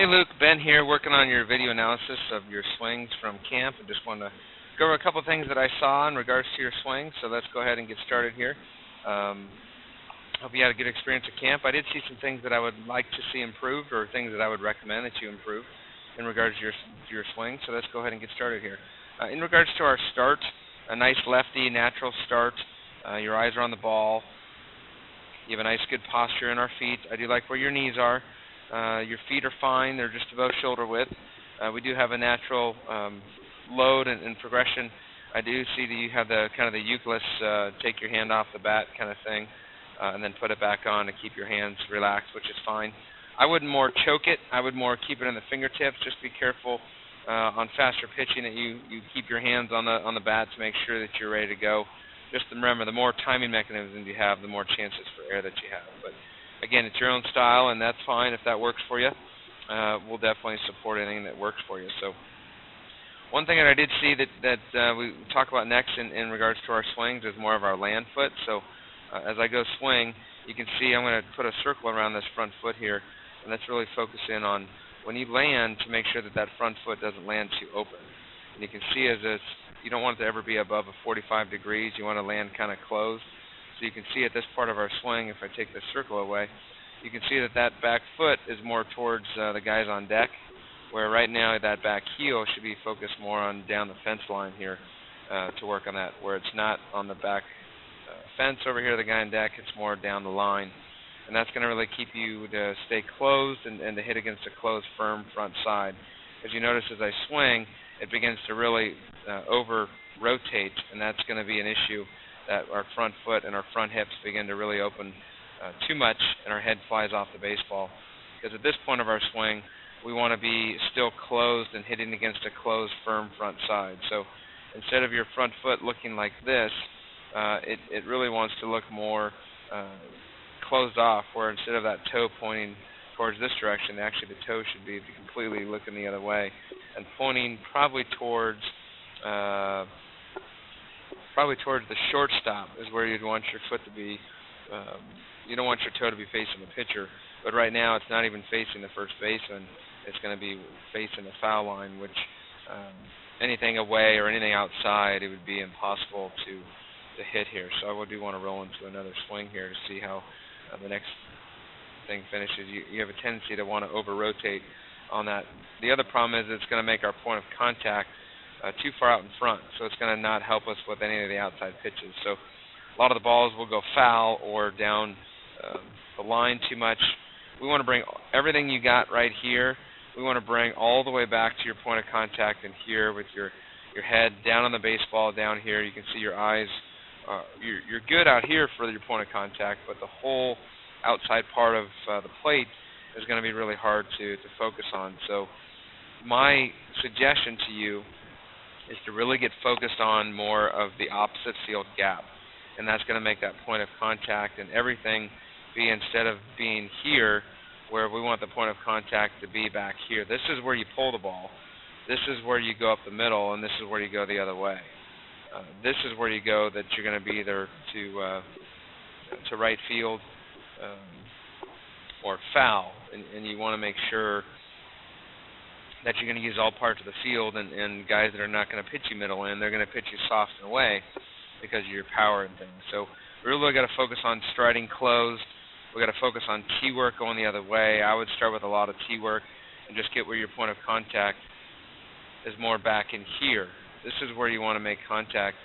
Hey Luke, Ben here working on your video analysis of your swings from camp. I just wanted to go over a couple of things that I saw in regards to your swing, so let's go ahead and get started here. Hope you had a good experience at camp. I did see some things that I would like to see improved, or things that I would recommend that you improve in regards to your swing, so let's go ahead and get started here. In regards to our start, a nice lefty, natural start. Your eyes are on the ball. You have a nice, good posture in our feet. I do like where your knees are. Your feet are fine. They're just above shoulder width. We do have a natural load and progression. I do see that you have the kind of the Euclid, take your hand off the bat kind of thing, and then put it back on to keep your hands relaxed, which is fine. I wouldn't more choke it. I would more keep it in the fingertips. Just be careful on faster pitching that you keep your hands on the bat to make sure that you're ready to go. Just remember, the more timing mechanisms you have, the more chances for error that you have. But again, it's your own style, and that's fine if that works for you. We'll definitely support anything that works for you. So one thing that I did see that we talk about next in regards to our swings is more of our land foot. So as I go swing, you can see I'm going to put a circle around this front foot here, and let's really focus in on when you land to make sure that that front foot doesn't land too open. And you can see as you don't want it to ever be above a 45 degrees. You want to land kind of closed. So you can see at this part of our swing, if I take this circle away, you can see that back foot is more towards the guys on deck, where right now that back heel should be focused more on down the fence line here to work on that, where it's not on the back fence over here, the guy on deck, it's more down the line. And that's going to really keep you to stay closed and to hit against a closed, firm front side. As you notice as I swing, it begins to really over-rotate, and that's going to be an issue that our front foot and our front hips begin to really open too much, and our head flies off the baseball. Because at this point of our swing, we want to be still closed and hitting against a closed, firm front side. So instead of your front foot looking like this, it really wants to look more closed off, where instead of that toe pointing towards this direction, actually the toe should be completely looking the other way and pointing probably towards the shortstop is where you'd want your foot to be. You don't want your toe to be facing the pitcher, but right now it's not even facing the first baseman. It's going to be facing the foul line, which anything away or anything outside, it would be impossible to hit here. So I do want to roll into another swing here to see how the next thing finishes. You have a tendency to want to over-rotate on that. The other problem is it's going to make our point of contact too far out in front, so it's going to not help us with any of the outside pitches. So a lot of the balls will go foul or down the line too much. We want to bring everything you got right here. We want to bring all the way back to your point of contact in here with your head down on the baseball down here. You can see your eyes. You're good out here for your point of contact, but the whole outside part of the plate is going to be really hard to focus on. So my suggestion to you is to really get focused on more of the opposite field gap, and that's going to make that point of contact and everything be, instead of being here where we want the point of contact to be back here. This is where you pull the ball. This is where you go up the middle, and this is where you go the other way. This is where you go that you're going to be either to right field or foul, and you want to make sure that you're going to use all parts of the field, and guys that are not going to pitch you middle in, they're going to pitch you soft and away because of your power and things. So we really got to focus on striding closed. We got to focus on tee work going the other way. I would start with a lot of tee work and just get where your point of contact is more back in here. This is where you want to make contact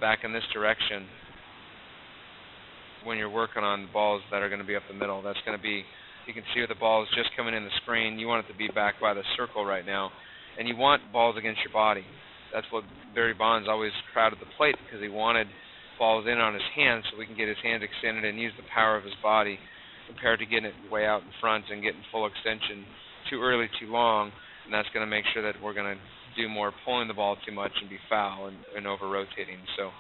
back in this direction when you're working on balls that are going to be up the middle. That's going to be, you can see where the ball is just coming in the screen. You want it to be back by the circle right now. And you want balls against your body. That's what Barry Bonds always crowded the plate, because he wanted balls in on his hands so we can get his hands extended and use the power of his body, compared to getting it way out in front and getting full extension too early, too long. And that's going to make sure that we're going to do more pulling the ball too much and be foul and over-rotating. So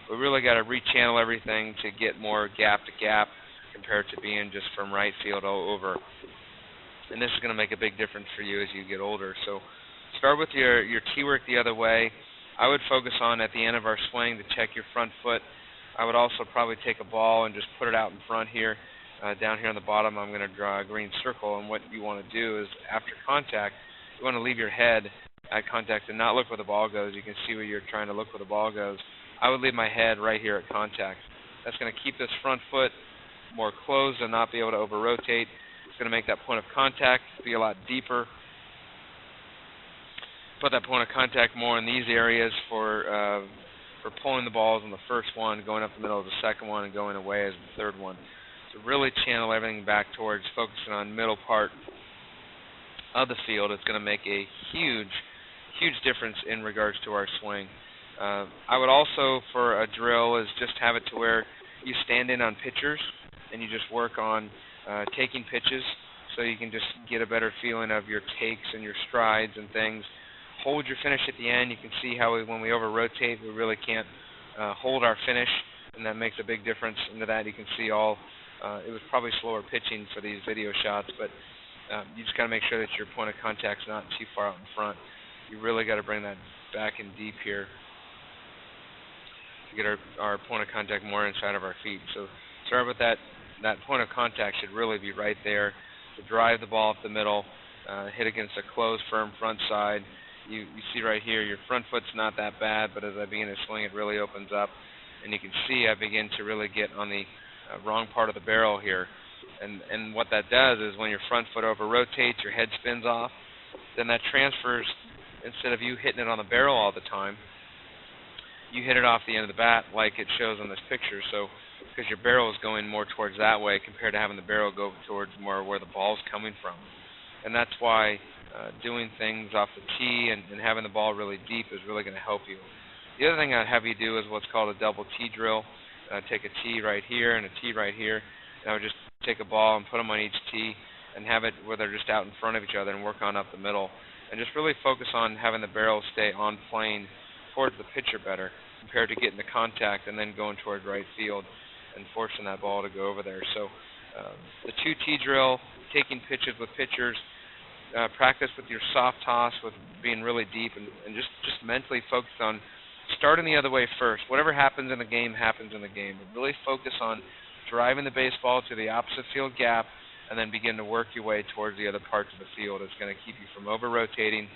we really got to rechannel everything to get more gap to gap compared to being just from right field all over. And this is going to make a big difference for you as you get older. So start with your tee work the other way. I would focus on, at the end of our swing, to check your front foot. I would also probably take a ball and just put it out in front here. Down here on the bottom, I'm going to draw a green circle, and what you want to do is, after contact, you want to leave your head at contact and not look where the ball goes. You can see where you're trying to look where the ball goes. I would leave my head right here at contact. That's going to keep this front foot more closed and not be able to over-rotate. It's going to make that point of contact be a lot deeper. Put that point of contact more in these areas for pulling the balls on the first one, going up the middle of the second one, and going away as the third one. So really channel everything back towards focusing on middle part of the field. It's going to make a huge difference in regards to our swing. I would also, for a drill, is just have it to where you stand in on pitchers and you just work on taking pitches, so you can just get a better feeling of your takes and your strides and things. Hold your finish at the end. You can see how when we over-rotate, we really can't hold our finish, and that makes a big difference. Into that, you can see it was probably slower pitching for these video shots, but you just got to make sure that your point of contact's not too far out in front. You really got to bring that back in deep here to get our point of contact more inside of our feet. So sorry about that. That point of contact should really be right there to drive the ball up the middle, hit against a closed, firm front side. You see right here, your front foot's not that bad, but as I begin to swing, it really opens up. And you can see I begin to really get on the wrong part of the barrel here. And what that does is when your front foot over-rotates, your head spins off, then that transfers, instead of you hitting it on the barrel all the time, you hit it off the end of the bat like it shows on this picture. So because your barrel is going more towards that way compared to having the barrel go towards more where the ball's coming from. And that's why doing things off the tee and having the ball really deep is really going to help you. The other thing I'd have you do is what's called a double tee drill. Take a tee right here and a tee right here, and I would just take a ball and put them on each tee and have it where they're just out in front of each other and work on up the middle. And just really focus on having the barrel stay on plane towards the pitcher better compared to getting the contact and then going towards right field and forcing that ball to go over there. So the 2-tee drill, taking pitches with pitchers, practice with your soft toss with being really deep, and just mentally focus on starting the other way first. Whatever happens in the game happens in the game. But really focus on driving the baseball to the opposite field gap and then begin to work your way towards the other parts of the field. It's going to keep you from over-rotating.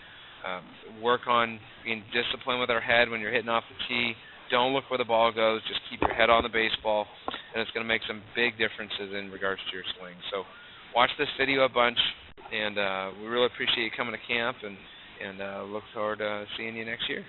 Work on being disciplined with our head when you're hitting off the tee. Don't look where the ball goes. Just keep your head on the baseball, and it's going to make some big differences in regards to your swing. So watch this video a bunch, and we really appreciate you coming to camp, and look forward to seeing you next year.